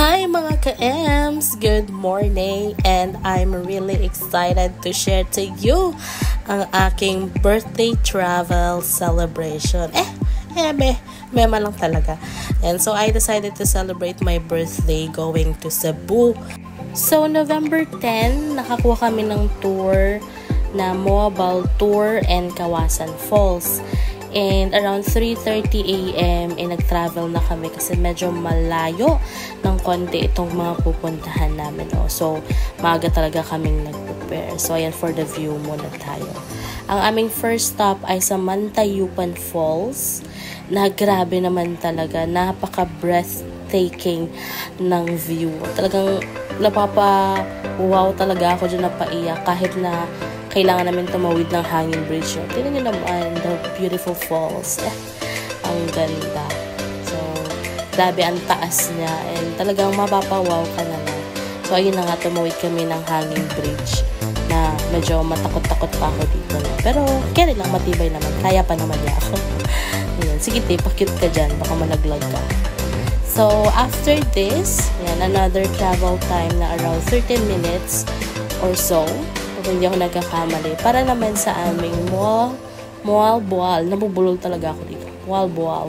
Hi mga ka-Ems! Good morning and I'm really excited to share to you ang aking birthday travel celebration. Mema lang talaga. And so I decided to celebrate my birthday going to Cebu. So November 10, nakakuha kami ng tour na Moabal Tour and Kawasan Falls. And around 3:30 AM, nag-travel na kami kasi medyo malayo ng konti itong mga pupuntahan namin. So, maaga talaga kaming nag-prepare. So, ayan, for the view muna tayo. Ang aming first stop ay sa Mantayupan Falls. Na grabe naman talaga. Napaka-breathtaking ng view. Talagang napapa-wow talaga ako dyan, napaiyak kahit na kailangan namin tumawid ng hanging bridge. Tingnan nyo naman, the beautiful falls. Ang ganda. So, grabe ang taas niya. And talagang mapapawaw ka naman. So, ayun na nga, tumawid kami ng hanging bridge na medyo matakot-takot pa ako dito. Pero, carry lang, matibay naman. Kaya pa naman niya ako. Ayan. Sige, pa-cute ka dyan. Baka malaglag ka. So, after this, yan, another travel time na around 30 minutes or so. Kung hindi ako nagkakamali. Para naman sa aming Moalboal. Nabubulol talaga ako dito. Moalboal.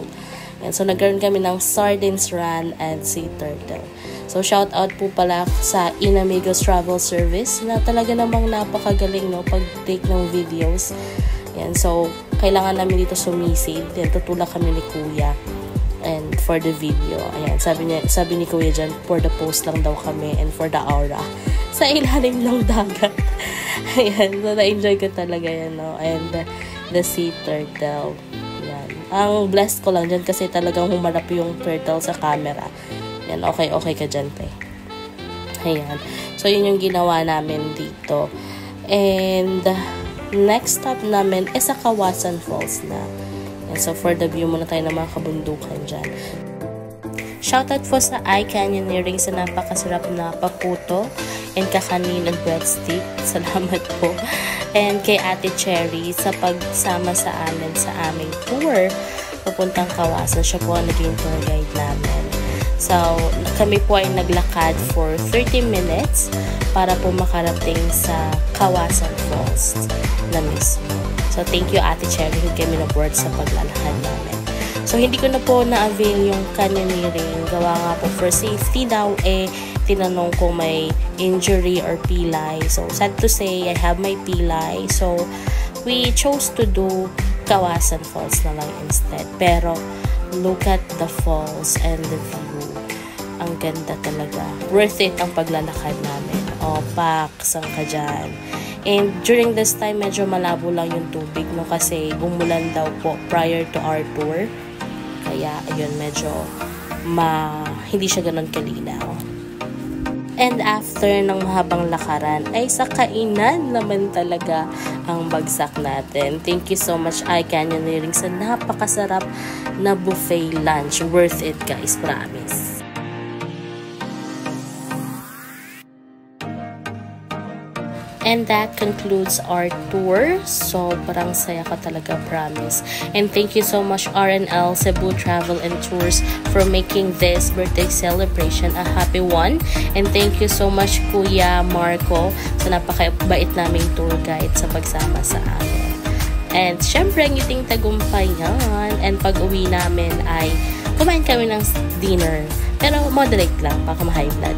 So, nagkaroon kami ng sardines run and sea turtle. So, shout out po pala sa Inamigos Travel Service na talaga namang napakagaling, no, pag-take ng videos. Yan. So, kailangan namin dito sumisid. Yan, tutulak kami ni Kuya. And for the video, ayan, sabi ni Kuya dyan, for the post lang daw kami and for the aura. Sa ilalim ng dagat. Ayan, so na-enjoy ko talaga yan, no? And the sea turtle. Ayan. Ang blessed ko lang dyan kasi talagang humarap yung turtle sa camera. Ayan, okay ka dyan, te. Ayan. So, yun yung ginawa namin dito. And next stop namin is sa Kawasan Falls na. And so, for the view muna tayo ng mga kabundukan dyan. Shoutout po sa iCanyoneering sa napakasarap na paputo and kakanin and breadstick. Salamat po. And kay Ate Cherry sa pagsama sa amin sa aming tour papuntang Kawasan. Siya po ang naging tour guide namin. So, kami po ay naglakad for 30 minutes para po makarating sa Kawasan Falls na mismo. So, thank you Ate Cherry who gave me the word sa paglalakad namin. So, hindi ko na po na-avail yung canyoneering. Gawa nga po for safety daw, tinanong ko may injury or pilay. So, sad to say, I have my pilay. So, we chose to do Kawasan Falls na lang instead. Pero, look at the falls and the view. Ang ganda talaga. Worth it ang paglalakad namin. Paksang ka dyan. And during this time, medyo malabo lang yung tubig, no? Kasi bumulan daw po prior to our tour. Kaya, ayun, medyo hindi siya ganun kalinaw. And after ng mahabang lakaran, ay sa kainan naman talaga ang bagsak natin. Thank you so much, iCanyoneering, sa napakasarap na buffet lunch. Worth it, guys. Promise. And that concludes our tour. Sobrang saya ka talaga, promise. And thank you so much RNL Cebu Travel and Tours for making this birthday celebration a happy one. And thank you so much Kuya Marco sa napakabait naming tour guide sa pagsama sa amin. And syempre, ang iting tagumpay yan. And pag uwi namin ay kumain kami ng dinner. Pero moderate lang, baka ma-high blood.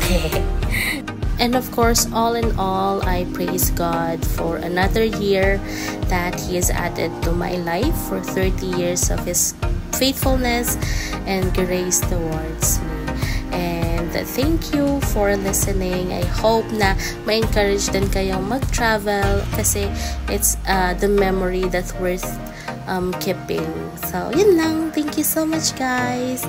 And of course, all in all, I praise God for another year that He has added to my life, for 30 years of His faithfulness and grace towards me. And thank you for listening. I hope na ma-encourage din kayong mag-travel kasi it's the memory that's worth keeping. So, yun lang. Thank you so much, guys.